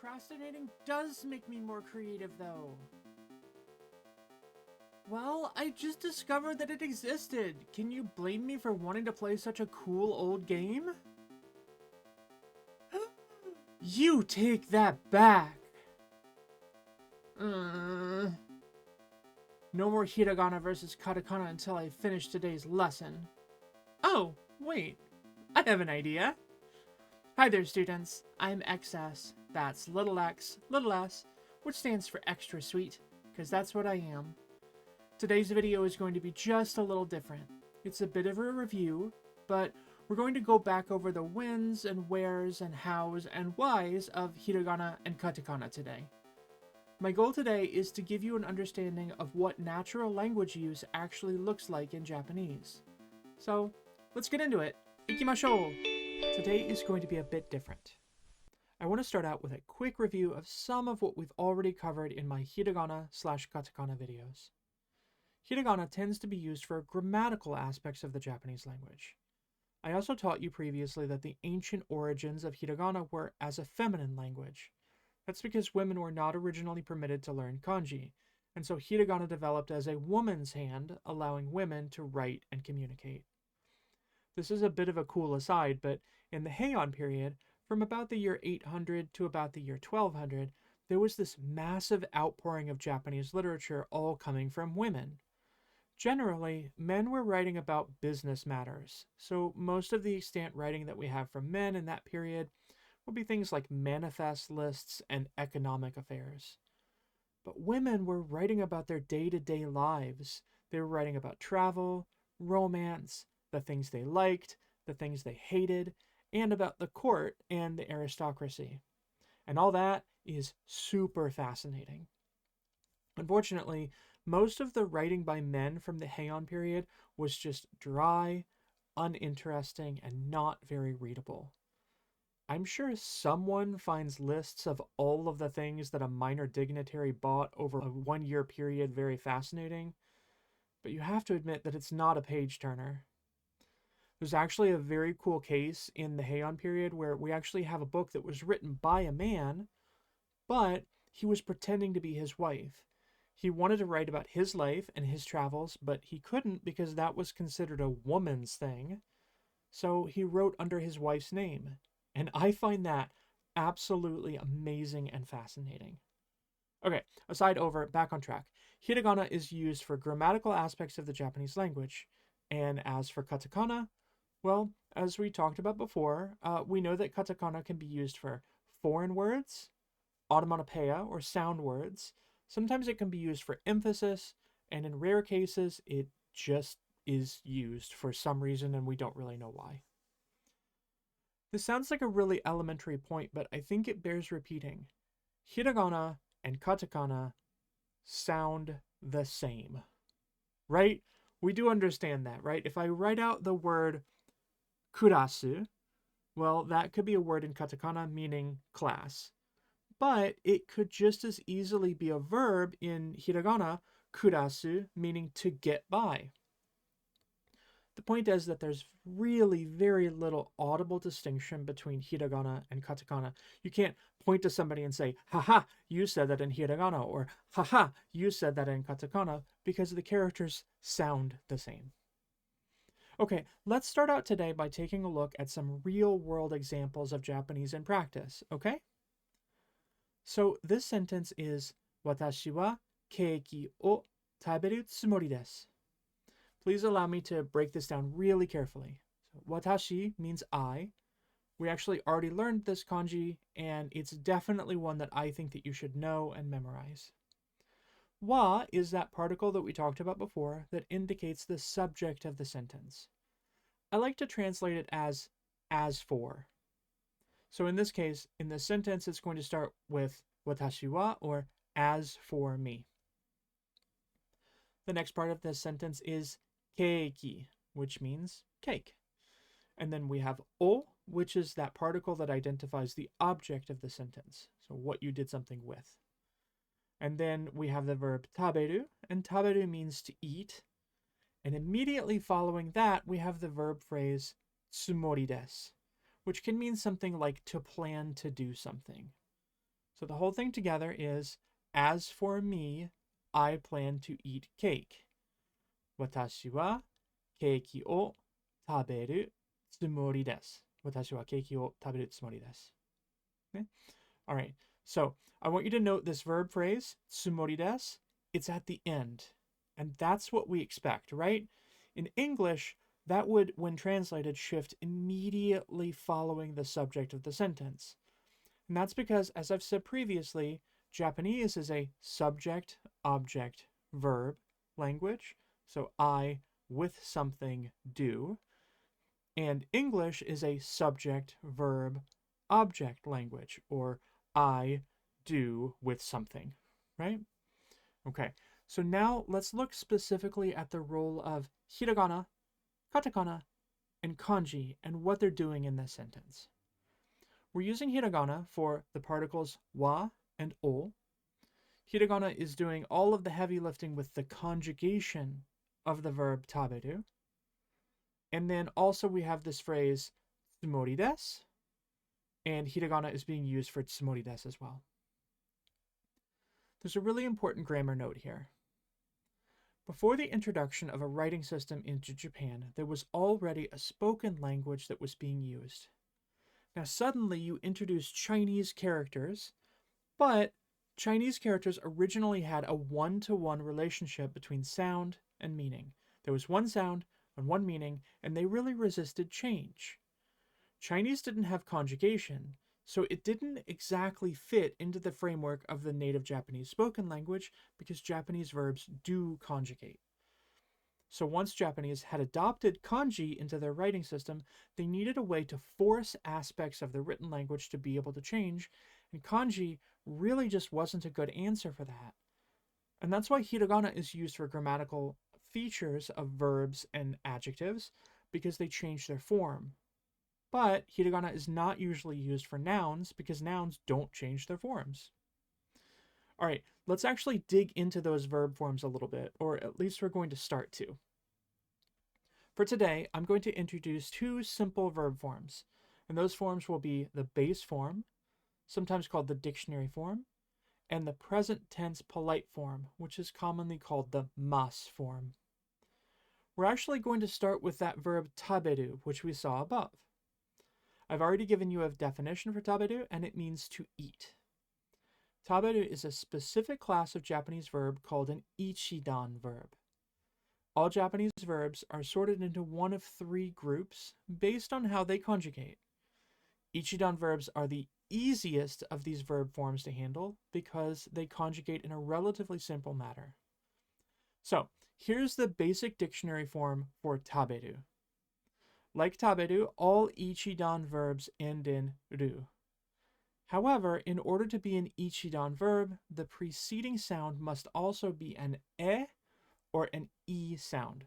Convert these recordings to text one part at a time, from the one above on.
Procrastinating does make me more creative, though. Well, I just discovered that it existed. Can you blame me for wanting to play such a cool old game? You take that back! No more Hiragana versus Katakana until I finish today's lesson. Oh, wait. I have an idea. Hi there, students. I'm XS. That's little x, little s, which stands for extra sweet, because that's what I am. Today's video is going to be just a little different. It's a bit of a review, but we're going to go back over the whens and wheres and hows and whys of Hiragana and Katakana today. My goal today is to give you an understanding of what natural language use actually looks like in Japanese. So, let's get into it. Ikimashou! Today is going to be a bit different. I want to start out with a quick review of some of what we've already covered in my Hiragana/Katakana videos. Hiragana tends to be used for grammatical aspects of the Japanese language. I also taught you previously that the ancient origins of Hiragana were as a feminine language. That's because women were not originally permitted to learn kanji, and so Hiragana developed as a woman's hand, allowing women to write and communicate. This is a bit of a cool aside, but in the Heian period, from about the year 800 to about the year 1200, there was this massive outpouring of Japanese literature all coming from women. Generally, men were writing about business matters, so most of the extant writing that we have from men in that period will be things like manifest lists and economic affairs. But women were writing about their day-to-day lives. They were writing about travel, romance, the things they liked, the things they hated, and about the court and the aristocracy. And all that is super fascinating. Unfortunately, most of the writing by men from the Heian period was just dry, uninteresting, and not very readable. I'm sure someone finds lists of all of the things that a minor dignitary bought over a 1-year period very fascinating, but you have to admit that it's not a page-turner. There's actually a very cool case in the Heian period where we actually have a book that was written by a man, but he was pretending to be his wife. He wanted to write about his life and his travels, but he couldn't because that was considered a woman's thing. So he wrote under his wife's name. And I find that absolutely amazing and fascinating. Okay, aside over, back on track. Hiragana is used for grammatical aspects of the Japanese language. And as for katakana, well, as we talked about before, we know that katakana can be used for foreign words, onomatopoeia or sound words. Sometimes it can be used for emphasis, and in rare cases, it just is used for some reason and we don't really know why. This sounds like a really elementary point, but I think it bears repeating. Hiragana and katakana sound the same, right? We do understand that, right? If I write out the word kurasu, well, that could be a word in katakana meaning class. But it could just as easily be a verb in hiragana, kurasu, meaning to get by. The point is that there's really very little audible distinction between hiragana and katakana. You can't point to somebody and say, haha, you said that in hiragana, or haha, you said that in katakana, because the characters sound the same. Okay, let's start out today by taking a look at some real-world examples of Japanese in practice, okay? So this sentence is, Watashi wa keiki o taberu tsumori desu. Please allow me to break this down really carefully. So, watashi means I. We actually already learned this kanji, and it's definitely one that I think that you should know and memorize. Wa is that particle that we talked about before that indicates the subject of the sentence. I like to translate it as for. So in this case, in this sentence, it's going to start with watashi wa, or as for me. The next part of this sentence is keiki, which means cake. And then we have o, which is that particle that identifies the object of the sentence, so what you did something with. And then we have the verb taberu, and taberu means to eat. And immediately following that, we have the verb phrase tsumori desu, which can mean something like to plan to do something. So the whole thing together is, as for me, I plan to eat cake. Watashi wa keiki o taberu tsumori desu. Watashi wa keiki o taberu tsumori desu. Okay? All right. So I want you to note this verb phrase, tsumori desu. It's at the end. And that's what we expect, right? In English, that would, when translated, shift immediately following the subject of the sentence. And that's because, as I've said previously, Japanese is a subject, object, verb language. So I with something do. And English is a subject, verb, object language, or I do with something, right? Okay, so now let's look specifically at the role of hiragana, katakana, and kanji and what they're doing in this sentence. We're using hiragana for the particles wa and o. Hiragana is doing all of the heavy lifting with the conjugation of the verb taberu. And then also we have this phrase tsumori desu, and hiragana is being used for tsumori desu as well. There's a really important grammar note here. Before the introduction of a writing system into Japan, there was already a spoken language that was being used. Now suddenly you introduce Chinese characters, but Chinese characters originally had a one-to-one relationship between sound and meaning. There was one sound and one meaning, and they really resisted change. Chinese didn't have conjugation, so it didn't exactly fit into the framework of the native Japanese spoken language because Japanese verbs do conjugate. So once Japanese had adopted kanji into their writing system, they needed a way to force aspects of the written language to be able to change, and kanji really just wasn't a good answer for that. And that's why hiragana is used for grammatical features of verbs and adjectives, because they change their form. But hiragana is not usually used for nouns because nouns don't change their forms. All right, let's actually dig into those verb forms a little bit, or at least we're going to start to. For today, I'm going to introduce two simple verb forms, and those forms will be the base form, sometimes called the dictionary form, and the present tense polite form, which is commonly called the mas form. We're actually going to start with that verb taberu, which we saw above. I've already given you a definition for taberu, and it means to eat. Taberu is a specific class of Japanese verb called an Ichidan verb. All Japanese verbs are sorted into one of three groups based on how they conjugate. Ichidan verbs are the easiest of these verb forms to handle because they conjugate in a relatively simple manner. So, here's the basic dictionary form for taberu. Like taberu, all Ichidan verbs end in ru. However, in order to be an Ichidan verb, the preceding sound must also be an e or an e sound.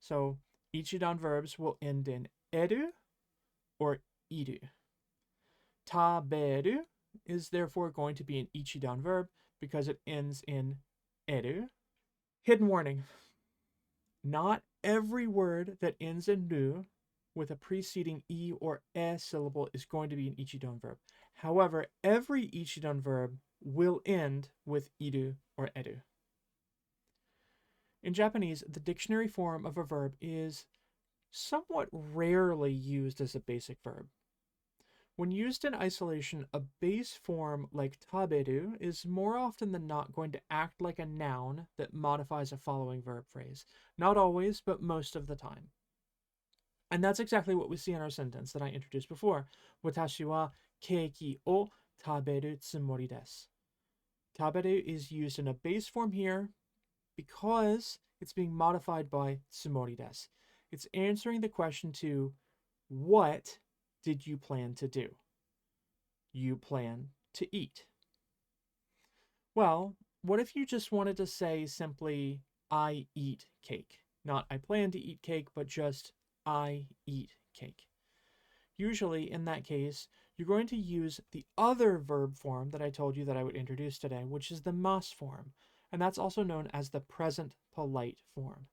So, Ichidan verbs will end in eru or iru. Taberu is therefore going to be an Ichidan verb because it ends in eru. Hidden warning. Not every word that ends in ru with a preceding e or e syllable is going to be an Ichidan verb. However, every Ichidan verb will end with iru or eru. In Japanese, the dictionary form of a verb is somewhat rarely used as a basic verb. When used in isolation, a base form like taberu is more often than not going to act like a noun that modifies a following verb phrase. Not always, but most of the time. And that's exactly what we see in our sentence that I introduced before. Watashi wa keiki o taberu tsumori desu. Taberu is used in a base form here because it's being modified by tsumori desu. It's answering the question to, what did you plan to do? You plan to eat. Well, what if you just wanted to say simply, I eat cake? Not I plan to eat cake, but just I eat cake. Usually, in that case, you're going to use the other verb form that I told you that I would introduce today, which is the mas form, and that's also known as the present polite form.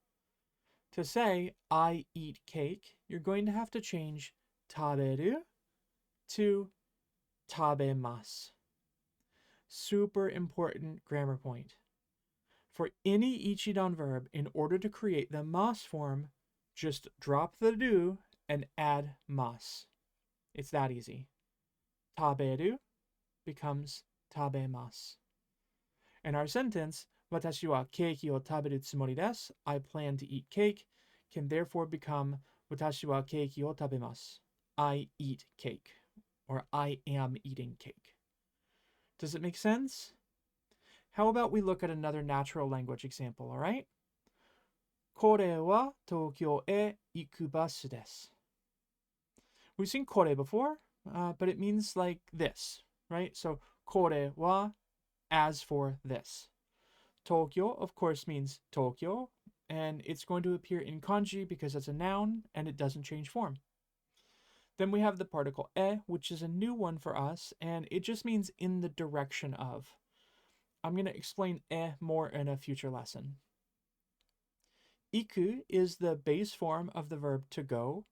To say, I eat cake, you're going to have to change taberu to tabemasu. super important grammar point. For any Ichidan verb, in order to create the mas form, just drop the do and add mas. It's that easy. Taberu becomes tabemasu. In our sentence, watashi wa keiki o taberu tsumori desu, I plan to eat cake, can therefore become watashi wa keiki o tabemasu. I eat cake, or I am eating cake. Does it make sense? How about we look at another natural language example, all right? Kore wa Tokyo e iku basu desu. We've seen kore before, but it means like this, right? So kore wa, as for this. Tokyo, of course, means Tokyo, and it's going to appear in kanji because it's a noun and it doesn't change form. Then we have the particle e, which is a new one for us, and it just means in the direction of. I'm going to explain e more in a future lesson. Iku is the base form of the verb to go,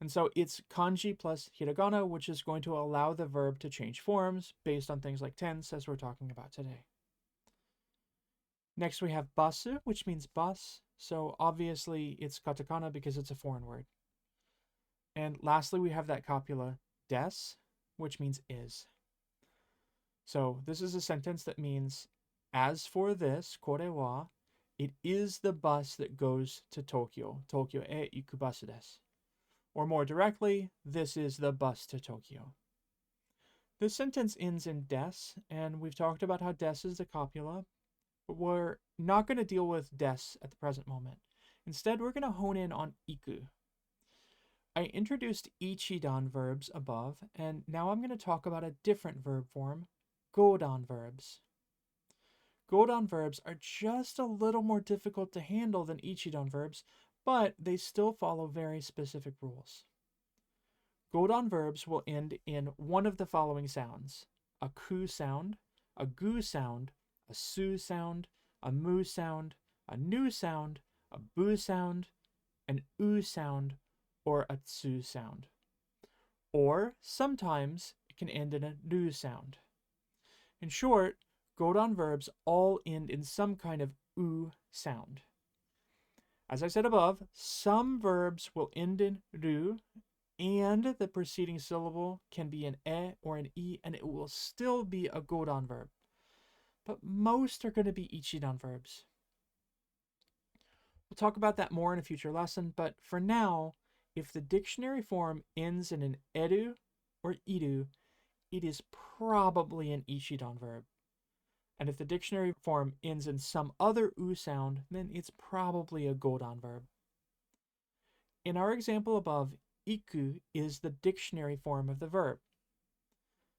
and so it's kanji plus hiragana, which is going to allow the verb to change forms based on things like tense, as we're talking about today. Next we have basu, which means bus, so obviously it's katakana because it's a foreign word. And lastly we have that copula des, which means is. So this is a sentence that means, as for this, kore wa, it is the bus that goes to Tokyo. Tokyo e iku basu desu. Or more directly, this is the bus to Tokyo. This sentence ends in des, and we've talked about how des is the copula, but we're not going to deal with des at the present moment. Instead, we're going to hone in on iku. I introduced Ichidan verbs above, and now I'm going to talk about a different verb form, Godan verbs. Godan verbs are just a little more difficult to handle than Ichidan verbs, but they still follow very specific rules. Godan verbs will end in one of the following sounds: a ku sound, a gu sound, a su sound, a mu sound, a nu sound, a bu sound, an u sound, or a tsu sound. Or sometimes it can end in a nu sound. In short, Godan verbs all end in some kind of u sound. As I said above, some verbs will end in ru, and the preceding syllable can be an e or an i, and it will still be a Godan verb. But most are going to be Ichidan verbs. We'll talk about that more in a future lesson, but for now, if the dictionary form ends in an eru or iru, it is probably an Ichidan verb. And if the dictionary form ends in some other u sound, then it's probably a Godan verb. In our example above, iku is the dictionary form of the verb.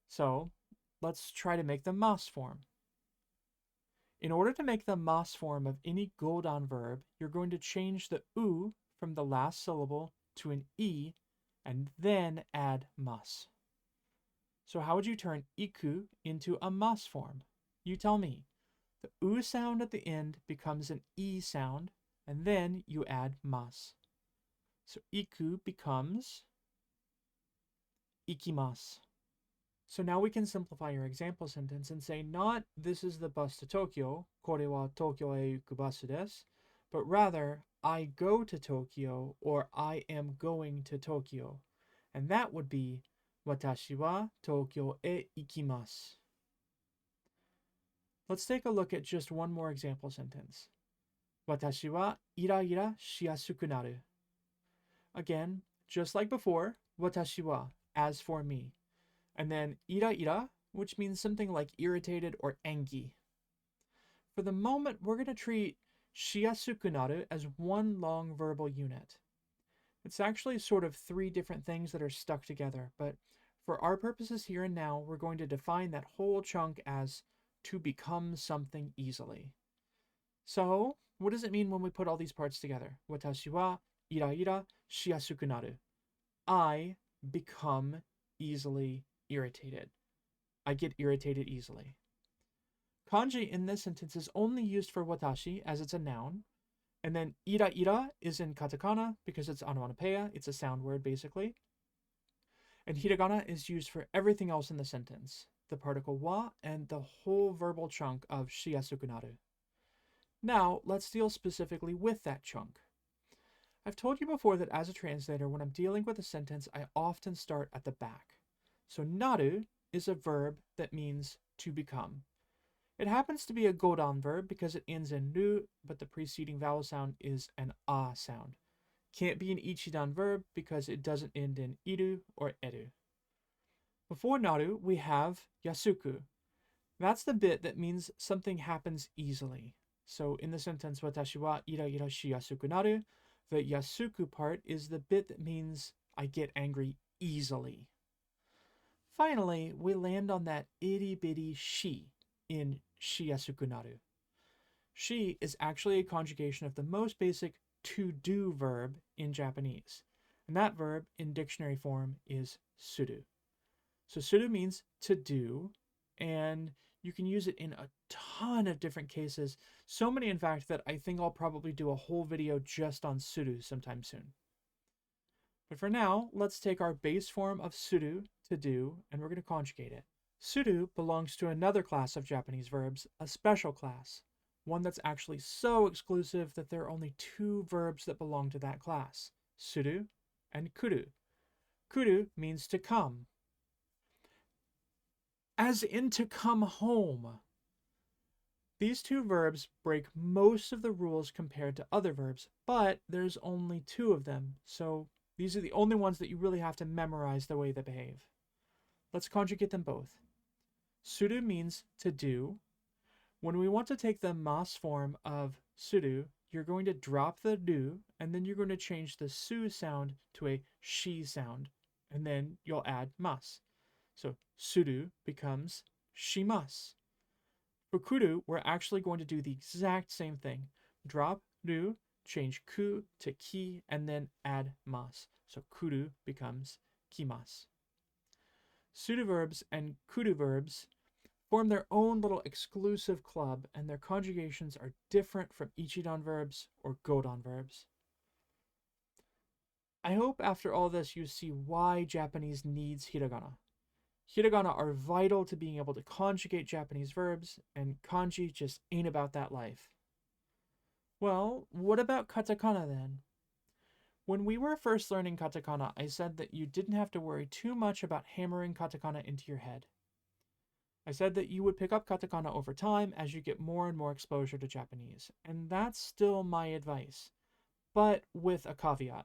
So let's try to make the mas form. In order to make the mas form of any Godan verb, you're going to change the u from the last syllable to an i, and then add mas. So how would you turn iku into a mas form? You tell me. The u sound at the end becomes an i sound, and then you add mas. So iku becomes ikimasu. So now we can simplify your example sentence and say not this is the bus to Tokyo, kore wa Tokyo e iku basu desu, but rather I go to Tokyo or I am going to Tokyo. And that would be watashi wa Tokyo e ikimasu. Let's take a look at just one more example sentence. Watashi wa ira shiasuku naru. Again, just like before, watashi wa, as for me. And then ira, which means something like irritated or angry. For the moment, we're going to treat shiasuku naru as one long verbal unit. It's actually sort of three different things that are stuck together, but for our purposes here and now, we're going to define that whole chunk as to become something easily. So, what does it mean when we put all these parts together? Watashi wa ira shiasuku naru. I become easily irritated. I get irritated easily. Kanji in this sentence is only used for watashi as it's a noun. And then ira is in katakana because it's onomatopoeia. It's a sound word basically. And hiragana is used for everything else in the sentence. the particle wa, and the whole verbal chunk of shiasukunaru. Now, let's deal specifically with that chunk. I've told you before that as a translator, when I'm dealing with a sentence, I often start at the back. So naru is a verb that means to become. It happens to be a Godan verb because it ends in ru, but the preceding vowel sound is an a sound. Can't be an Ichidan verb because it doesn't end in iru or eru. Before naru, we have yasuku. That's the bit that means something happens easily. So in the sentence, watashi wa ira ira shi yasuku naru, the yasuku part is the bit that means I get angry easily. Finally, we land on that itty bitty shi in shi yasuku naru. Shi is actually a conjugation of the most basic to-do verb in Japanese. And that verb in dictionary form is suru. So suru means to do, and you can use it in a ton of different cases. So many, in fact, that I think I'll probably do a whole video just on suru sometime soon. But for now, let's take our base form of suru, to do, and we're going to conjugate it. Suru belongs to another class of Japanese verbs, a special class. One that's actually so exclusive that there are only two verbs that belong to that class, suru and kuru. Kuru means to come, as in to come home. These two verbs break most of the rules compared to other verbs, but there's only two of them, so these are the only ones that you really have to memorize the way they behave. Let's conjugate them both. Suru means to do. When we want to take the mas form of suru, you're going to drop the do, and then you're going to change the su sound to a shi sound, and then you'll add mas. So suru becomes shimasu. For kuru, we're actually going to do the exact same thing. Drop ru, change ku to ki, and then add mas. So kuru becomes kimasu. Suru verbs and kuru verbs form their own little exclusive club, and their conjugations are different from Ichidan verbs or Godan verbs. I hope after all this you see why Japanese needs hiragana. Hiragana are vital to being able to conjugate Japanese verbs, and kanji just ain't about that life. Well, what about katakana then? When we were first learning katakana, I said that you didn't have to worry too much about hammering katakana into your head. I said that you would pick up katakana over time as you get more and more exposure to Japanese, and that's still my advice, but with a caveat.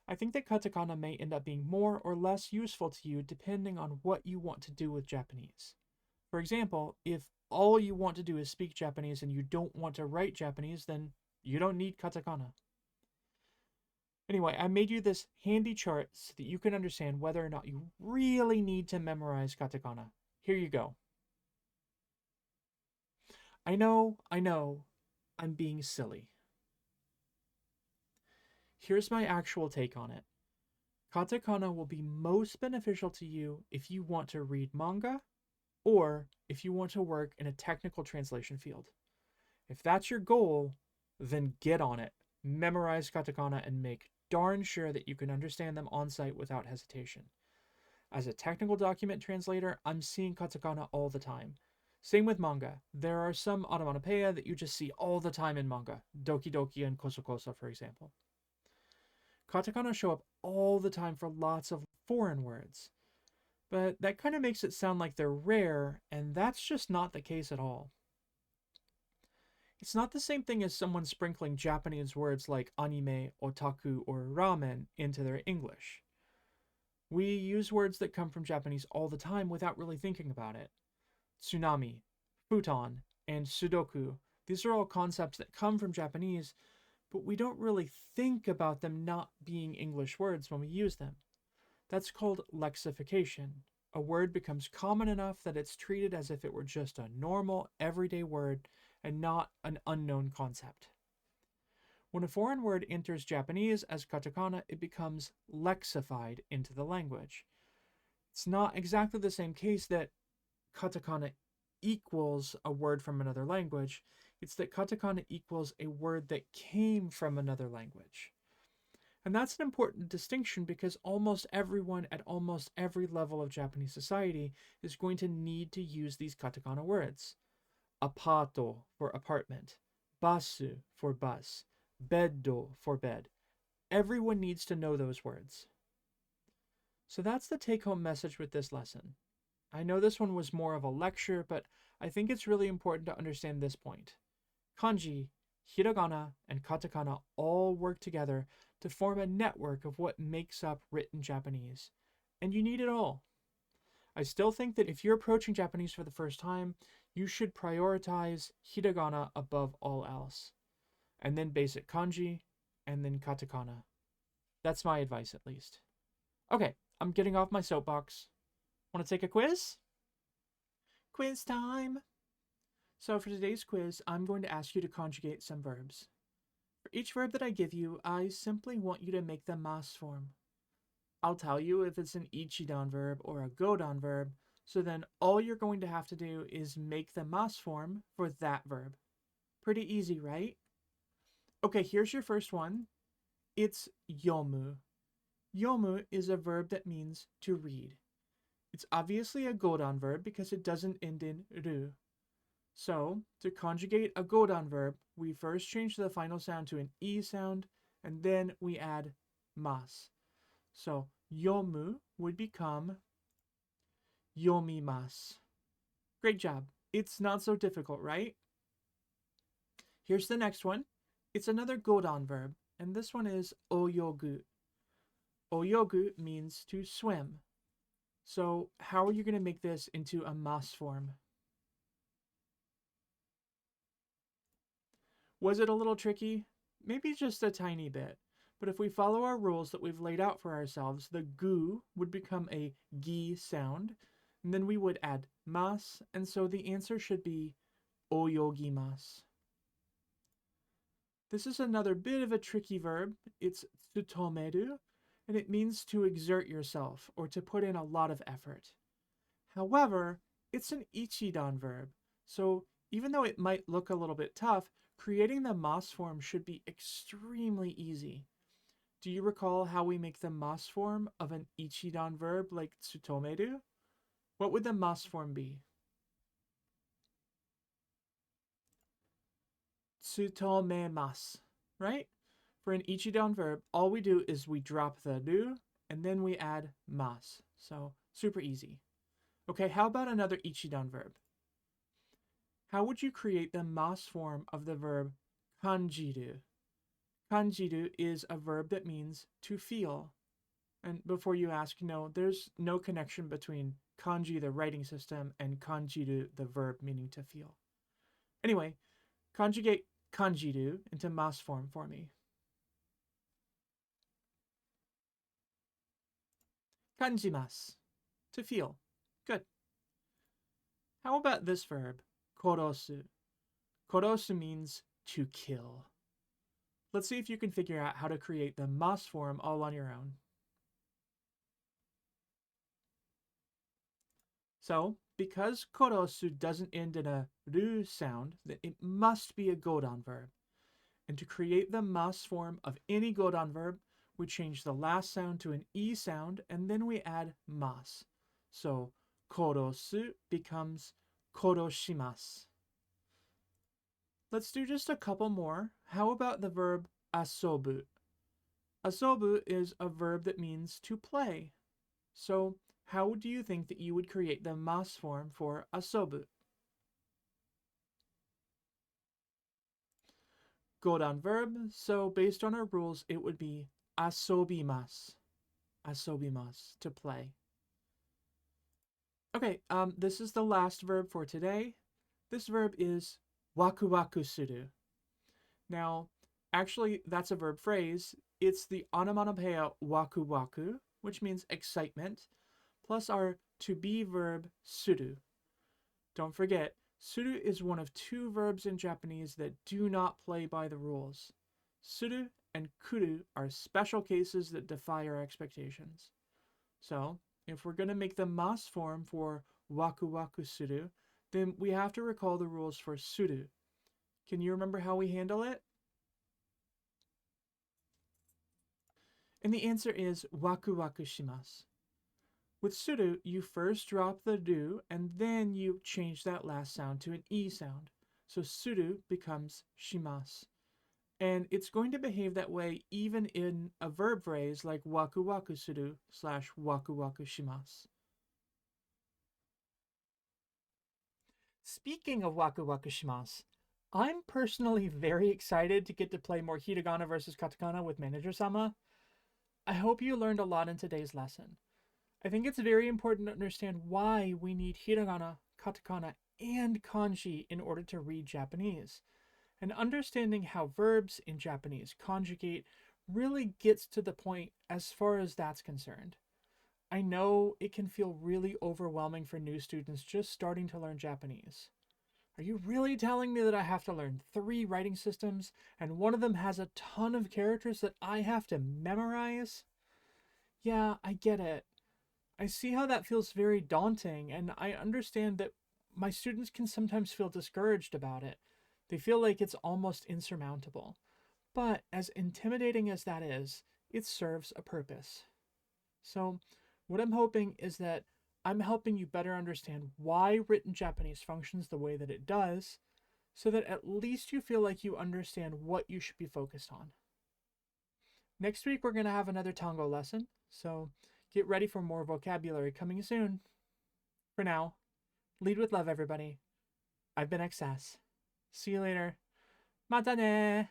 I think that katakana may end up being more or less useful to you depending on what you want to do with Japanese. For example, if all you want to do is speak Japanese and you don't want to write Japanese, then you don't need katakana. Anyway, I made you this handy chart so that you can understand whether or not you really need to memorize katakana. Here you go. I know, I'm being silly. Here's my actual take on it. Katakana will be most beneficial to you if you want to read manga or if you want to work in a technical translation field. If that's your goal, then get on it. Memorize katakana and make darn sure that you can understand them on site without hesitation. As a technical document translator, I'm seeing katakana all the time. Same with manga. There are some onomatopoeia that you just see all the time in manga. Doki doki and koso koso, for example. Katakana show up all the time for lots of foreign words. But that kind of makes it sound like they're rare, and that's just not the case at all. It's not the same thing as someone sprinkling Japanese words like anime, otaku, or ramen into their English. We use words that come from Japanese all the time without really thinking about it. Tsunami, futon, and sudoku, these are all concepts that come from Japanese, but we don't really think about them not being English words when we use them. That's called lexification. A word becomes common enough that it's treated as if it were just a normal, everyday word and not an unknown concept. When a foreign word enters Japanese as katakana, it becomes lexified into the language. It's not exactly the same case that katakana equals a word from another language. It's that katakana equals a word that came from another language. And that's an important distinction because almost everyone at almost every level of Japanese society is going to need to use these katakana words. Apato for apartment, basu for bus, beddo for bed. Everyone needs to know those words. So that's the take-home message with this lesson. I know this one was more of a lecture, but I think it's really important to understand this point. Kanji, hiragana, and katakana all work together to form a network of what makes up written Japanese. And you need it all. I still think that if you're approaching Japanese for the first time, you should prioritize hiragana above all else. And then basic kanji, and then katakana. That's my advice, at least. Okay, I'm getting off my soapbox. Want to take a quiz? Quiz time! So for today's quiz, I'm going to ask you to conjugate some verbs. For each verb that I give you, I simply want you to make the mas form. I'll tell you if it's an Ichidan verb or a Godan verb, so then all you're going to have to do is make the mas form for that verb. Pretty easy, right? Okay, here's your first one. It's yomu. Yomu is a verb that means to read. It's obviously a Godan verb because it doesn't end in ru. So, to conjugate a Godan verb, we first change the final sound to an E sound, and then we add mas. So, yomu would become yomimasu. Great job. It's not so difficult, right? Here's the next one. It's another Godan verb, and this one is oyogu. Oyogu means to swim. So, how are you going to make this into a mas form? Was it a little tricky? Maybe just a tiny bit. But if we follow our rules that we've laid out for ourselves, the gu would become a gi sound, and then we would add mas, and so the answer should be oyogimasu. This is another bit of a tricky verb. It's tsutomeru, and it means to exert yourself or to put in a lot of effort. However, it's an Ichidan verb, so even though it might look a little bit tough, creating the mas form should be extremely easy. Do you recall how we make the mas form of an Ichidan verb like tsutomeru? What would the mas form be? Tsutomemasu, right? For an Ichidan verb, all we do is we drop the ru and then we add mas. So super easy. Okay, how about another Ichidan verb? How would you create the mas form of the verb kanjiru? Kanjiru is a verb that means to feel. And before you ask, no, there's no connection between kanji, the writing system, and kanjiru, the verb meaning to feel. Anyway, conjugate kanjiru into mas form for me. Kanjimasu, to feel. Good. How about this verb, korosu? Korosu means to kill. Let's see if you can figure out how to create the mas form all on your own. So, because korosu doesn't end in a ru sound, then it must be a Godan verb. And to create the mas form of any Godan verb, we change the last sound to an E sound, and then we add mas. So, korosu becomes koroshimasu. Let's do just a couple more. How about the verb asobu? Asobu is a verb that means to play. So, how do you think that you would create the mas form for asobu? Godan verb, so based on our rules, it would be asobimasu. Asobimasu, to play. Okay, this is the last verb for today. This verb is waku waku suru. Now, actually, that's a verb phrase. It's the onomatopoeia waku waku, which means excitement, plus our to be verb suru. Don't forget, suru is one of two verbs in Japanese that do not play by the rules. Suru and kuru are special cases that defy our expectations. So, if we're going to make the mas form for waku waku suru, then we have to recall the rules for suru. Can you remember how we handle it? And the answer is waku waku shimasu. With suru, you first drop the do and then you change that last sound to an e sound. So suru becomes shimasu. And it's going to behave that way even in a verb phrase like waku waku suru / waku waku shimasu. Speaking of waku waku shimasu, I'm personally very excited to get to play more Hiragana versus Katakana with Manager-sama. I hope you learned a lot in today's lesson. I think it's very important to understand why we need Hiragana, Katakana, and kanji in order to read Japanese. And understanding how verbs in Japanese conjugate really gets to the point as far as that's concerned. I know it can feel really overwhelming for new students just starting to learn Japanese. Are you really telling me that I have to learn 3 writing systems and one of them has a ton of characters that I have to memorize? Yeah, I get it. I see how that feels very daunting, and I understand that my students can sometimes feel discouraged about it. They feel like it's almost insurmountable. But as intimidating as that is, it serves a purpose. So, what I'm hoping is that I'm helping you better understand why written Japanese functions the way that it does, so that at least you feel like you understand what you should be focused on. Next week, we're going to have another Tango lesson, so get ready for more vocabulary coming soon. For now, lead with love, everybody. I've been XS. See you later. Mata ne!